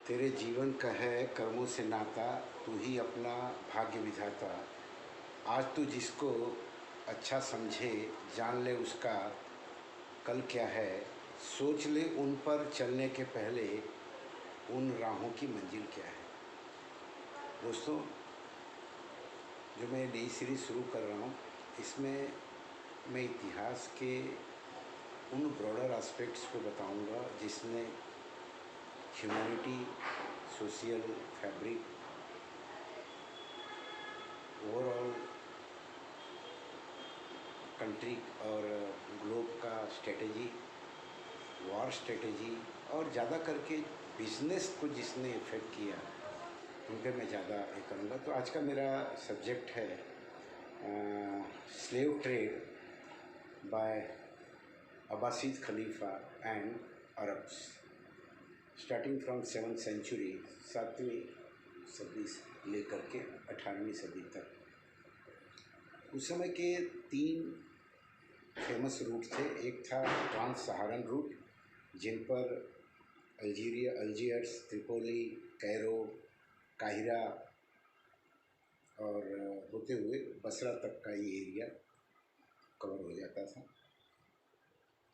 तेरे जीवन का है कर्मों से नाता, तू ही अपना भाग्य विधाता। आज तू जिसको अच्छा समझे, जान ले उसका कल क्या है। सोच ले उन पर चलने के पहले, उन राहों की मंजिल क्या है। दोस्तों, जो मैं नई सीरीज़ शुरू कर रहा हूँ, इसमें मैं इतिहास के उन ब्रॉडर एस्पेक्ट्स को बताऊंगा जिसने humanity, social fabric, overall country और ग्लोब का स्ट्रेटजी, वॉर स्ट्रेटजी और ज़्यादा करके बिजनेस को जिसने इफ़ेक्ट किया, उन पर मैं ज़्यादा ये करूँगा। तो आज का मेरा सब्जेक्ट है स्लेव ट्रेड बाय अब्बासिद खलीफा and Arabs, starting from 7th century, 7वीं सदी से लेकर के 18वीं सदी तक। उस समय के 3 फेमस रूट थे। एक था ट्रांस सहारन रूट, जिन पर अल्जीरियस, त्रिपोली, कैरो, काहिरा और होते हुए बसरा तक का ये एरिया कवर हो जाता था।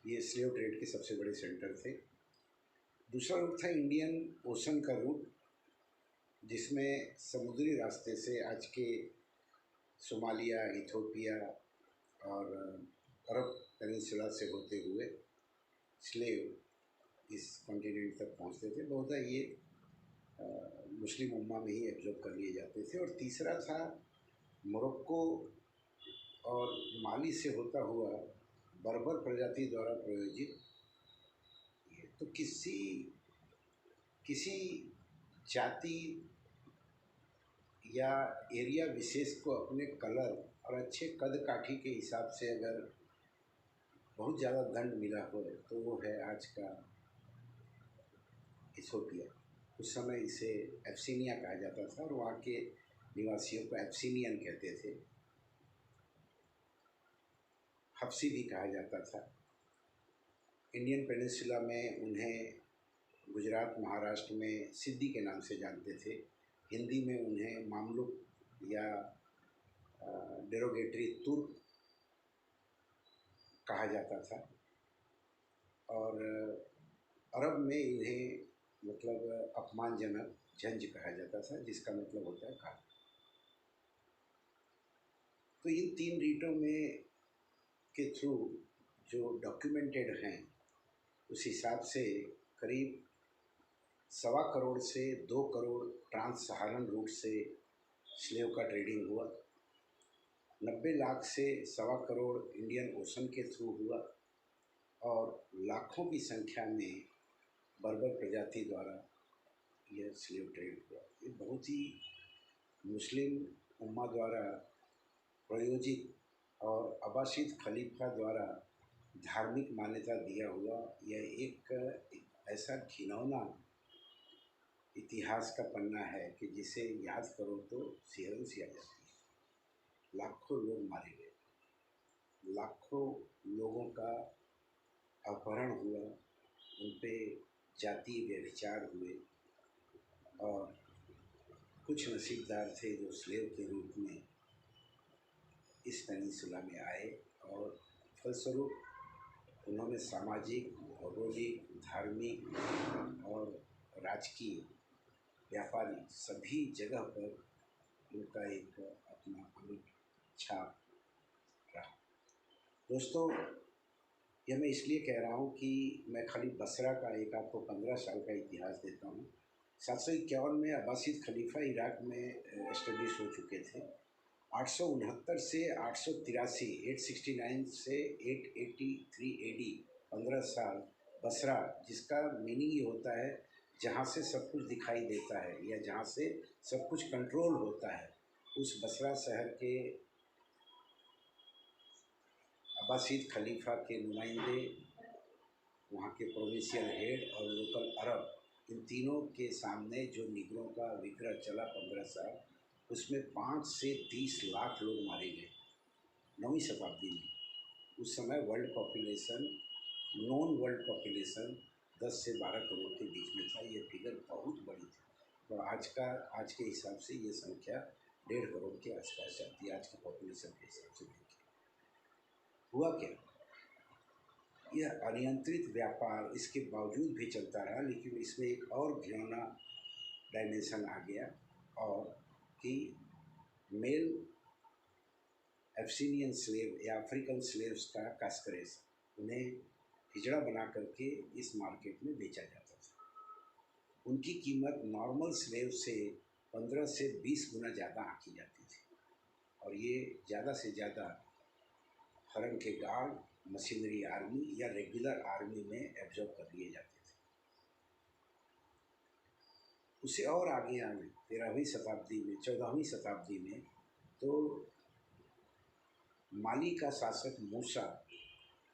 ये स्लेव ट्रेड के सबसे बड़े सेंटर थे। दूसरा रूट था इंडियन ओशन का रूट, जिसमें समुद्री रास्ते से आज के सोमालिया, इथोपिया और अरब पेनिनसुला से होते हुए स्लेव इस कॉन्टिनेंट तक पहुंचते थे। बहुधा ये मुस्लिम उम्मा में ही एब्जॉर्ब कर लिए जाते थे। और तीसरा था मोरक्को और माली से होता हुआ बर्बर प्रजाति द्वारा प्रायोजित। तो किसी जाति या एरिया विशेष को अपने कलर और अच्छे कद काठी के हिसाब से अगर बहुत ज़्यादा दंड मिला हो तो वो है आज का इथोपिया। उस समय इसे एब्सिनिया कहा जाता था और वहाँ के निवासियों को एब्सिनियन कहते थे। हफ्सी भी कहा जाता था। इंडियन पेनिनसुला में उन्हें गुजरात, महाराष्ट्र में सिद्दी के नाम से जानते थे। हिंदी में उन्हें मामलुक या डेरोगेटरी तुर्क कहा जाता था। और अरब में इन्हें मतलब अपमानजनक झंझ कहा जाता था, जिसका मतलब होता है काला। तो इन 3 रीटों में के थ्रू जो डॉक्यूमेंटेड हैं, उस हिसाब से करीब 1.25 करोड़ से 2 करोड़ ट्रांस सहारन रूट से स्लेव का ट्रेडिंग हुआ। 90 लाख से 1.25 करोड़ इंडियन ओशन के थ्रू हुआ और लाखों की संख्या में बर्बर प्रजाति द्वारा यह स्लेव ट्रेड हुआ। ये बहुत ही मुस्लिम उम्मा द्वारा प्रायोजित और अब्बासिद खलीफा द्वारा धार्मिक मान्यता दिया हुआ यह एक ऐसा घिनौना इतिहास का पन्ना है कि जिसे याद करो तो सिहरन सी आ जाती है। लाखों लोग मारे गए, लाखों लोगों का अपहरण हुआ, उन पे जातीय व्यभिचार हुए और कुछ नसीबदार थे जो स्लेव के रूप में इस पेनिनसुला में आए और फलस्वरूप उन्होंने सामाजिक, भौगोलिक, धार्मिक और राजकीय, व्यापारिक सभी जगह पर उनका एक अपना अमिट छाप रहा। दोस्तों, यह मैं इसलिए कह रहा हूँ कि मैं खाली बसरा का एक आपको 15 साल का इतिहास देता हूँ। 751 में अब्बासिद खलीफा इराक में एस्टेब्लिश हो चुके थे। 869 से 883, 869 से 883 AD, 15 साल बसरा, जिसका मीनिंग ये होता है जहाँ से सब कुछ दिखाई देता है या जहाँ से सब कुछ कंट्रोल होता है, उस बसरा शहर के अब्बासिद खलीफा के नुमाइंदे, वहाँ के प्रोविंशियल हेड और लोकल अरब, इन तीनों के सामने जो निगरों का विग्रह चला 15 साल, उसमें 5 से 30 लाख लोग मारे गए 9वीं शताब्दी में। उस समय world population, non world population 10 से 12 करोड़ के बीच में था। ये फिगर बहुत बड़ी तो आज के हिसाब से ये संख्या 1.5 करोड़ के आसपास जाती है, आज की पॉपुलेशन के हिसाब से देखिए। हुआ क्या, यह अनियंत्रित व्यापार इसके बावजूद भी चलता रहा, लेकिन इसमें एक और घिनौना डायमेंशन आ गया, और कि मेल एब्सिनियन स्लेव या अफ्रीकन स्लेव्स का कास्करेस, उन्हें हिजड़ा बना करके इस मार्केट में बेचा जाता था। उनकी कीमत नॉर्मल स्लेव से 15 से 20 गुना ज़्यादा आंकी जाती थी, और ये ज़्यादा से ज़्यादा फौरन के गार्ड, मशीनरी आर्मी या रेगुलर आर्मी में एब्जॉर्ब कर लिए जाते थे। उससे और आगे आए 13वीं शताब्दी में, 14वीं शताब्दी में, तो माली का शासक मूसा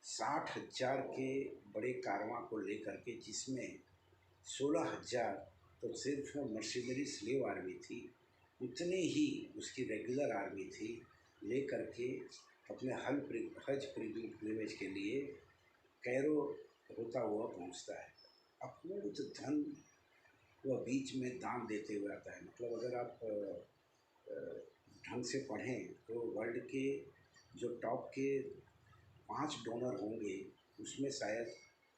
60,000 के बड़े कारवां को लेकर के, जिसमें 16,000 तो सिर्फ मर्सिनरी स्लेव आर्मी थी, उतने ही उसकी रेगुलर आर्मी थी, लेकर के अपने हज पिलग्रिमेज के लिए कैरो होता हुआ पहुंचता है। अकूत धन वह बीच में दान देते हुए आता है। मतलब अगर आप ढंग से पढ़ें तो वर्ल्ड के जो टॉप के 5 डोनर होंगे, उसमें शायद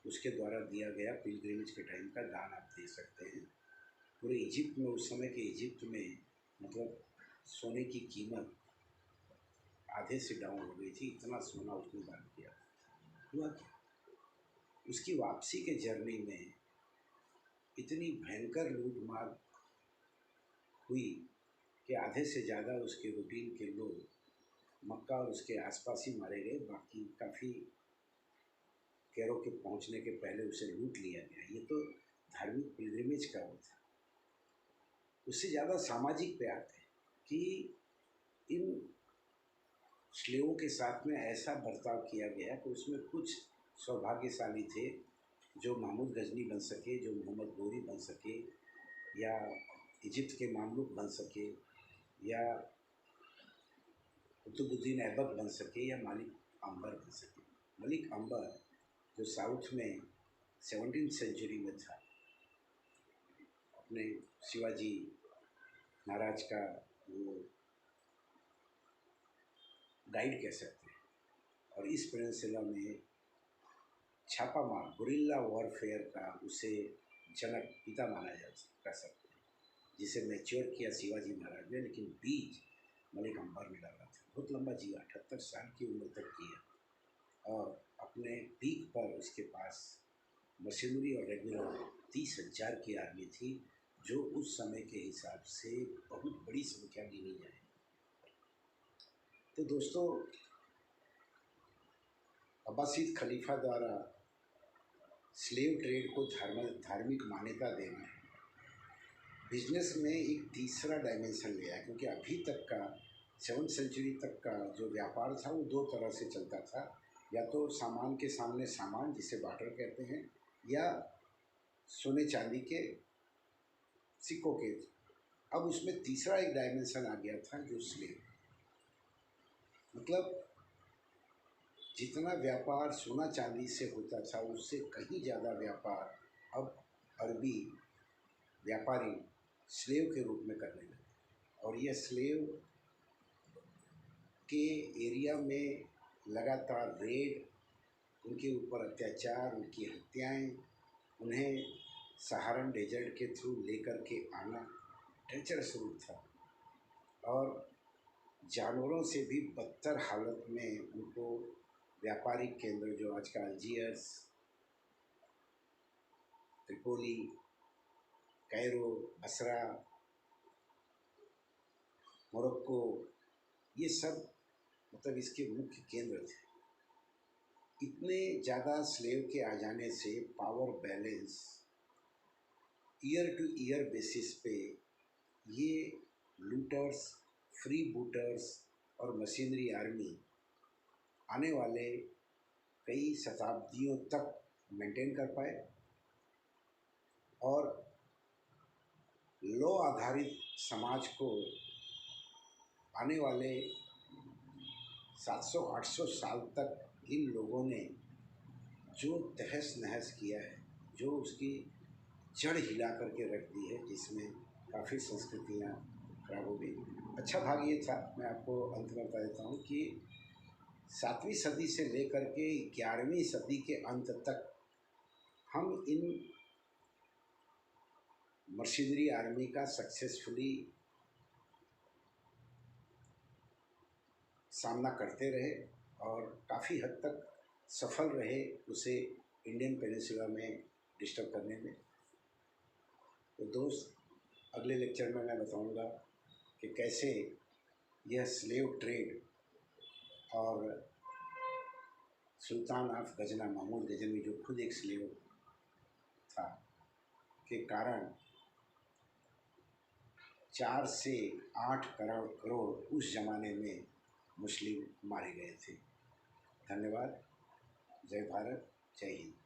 उसके द्वारा दिया गया पिलग्रिमेज के टाइम का दान आप दे सकते हैं। पूरे इजिप्ट में, उस समय के इजिप्ट में, मतलब सोने की कीमत आधे से डाउन हो गई थी, इतना सोना उसने दान किया। हुआ क्या, उसकी वापसी के जर्नी में इतनी भयंकर लूटमार हुई कि आधे से ज़्यादा उसके रूटीन के लोग मक्का और उसके आसपास ही मारे गए, बाकी काफ़ी कैरो के पहुंचने के पहले उसे लूट लिया गया। ये तो धार्मिक पिलग्रिमेज का वो था। उससे ज़्यादा सामाजिक पे आते हैं कि इन स्लेवों के साथ में ऐसा बर्ताव किया गया कि उसमें कुछ सौभाग्यशाली थे जो महमूद गजनी बन सके, जो मोहम्मद गोरी बन सके, या इजिप्ट के मामलुक बन सके, या कुतुबुद्दीन ऐबक बन सके, या मलिक अंबर बन सके। मलिक अंबर जो साउथ में 17वीं सेंचुरी में था, अपने शिवाजी महाराज का वो गाइड कह सकते हैं, और इस पेनिनसुला में छापामार गुरिल्ला वॉरफेयर का उसे जनक पिता माना जा सकते हैं, जिसे मैच्योर किया शिवाजी महाराज ने, लेकिन बीज मलिक अंबर ने डाला था। बहुत लंबा जिया, 78 साल की उम्र तक किया, और अपने पीक पर उसके पास मशीनरी और रेगुलर 30,000 की आर्मी थी, जो उस समय के हिसाब से बहुत बड़ी संख्या गिनी जाए। तो दोस्तों, अब्बासीद खलीफा द्वारा स्लेव ट्रेड को धार्मिक मान्यता देना बिजनेस में एक तीसरा डायमेंशन ले आया, क्योंकि अभी तक का 7वीं सेंचुरी तक का जो व्यापार था वो 2 तरह से चलता था, या तो सामान के सामने सामान, जिसे बार्टर कहते हैं, या सोने चांदी के सिक्कों के। अब उसमें तीसरा एक डायमेंशन आ गया था, जो स्लेव, मतलब जितना व्यापार सोना चांदी से होता था, उससे कहीं ज़्यादा व्यापार अब अरबी व्यापारी स्लेव के रूप में करने लगे, और यह स्लेव के एरिया में लगातार रेड, उनके ऊपर अत्याचार, उनकी हत्याएं, उन्हें सहारन डेजर्ट के थ्रू लेकर के आना ट्रेचरस रूट था, और जानवरों से भी बदतर हालत में उनको व्यापारिक केंद्र, जो आज का Algiers, Tripoli, Cairo, Basra, Morocco, ये सब मतलब इसके मुख्य केंद्र थे। इतने ज़्यादा स्लेव के आ जाने से power balance year two year basis पे ये लूटर्स, फ्री बूटर्स और मशीनरी आर्मी आने वाले कई शताब्दियों तक मेंटेन कर पाए, और लॉ आधारित समाज को आने वाले 700-800 साल तक इन लोगों ने जो तहस नहस किया है, जो उसकी जड़ हिला करके रख दी है, जिसमें काफ़ी संस्कृतियाँ खराब हो गई। अच्छा भाग ये था, मैं आपको अंत में बता देता हूँ कि 7वीं सदी से लेकर के 11वीं सदी के अंत तक हम इन मर्सिनरी आर्मी का सक्सेसफुली सामना करते रहे और काफ़ी हद तक सफल रहे उसे इंडियन पेनिनसुला में डिस्टर्ब करने में। तो दोस्त, अगले लेक्चर में मैं बताऊंगा कि कैसे यह स्लेव ट्रेड और सुल्तान ऑफ गजना महमूद गजनवी, जो खुद एक स्लेव था, के कारण 4 से 8 करोड़ उस ज़माने में मुस्लिम मारे गए थे। धन्यवाद। जय भारत, जय हिंद।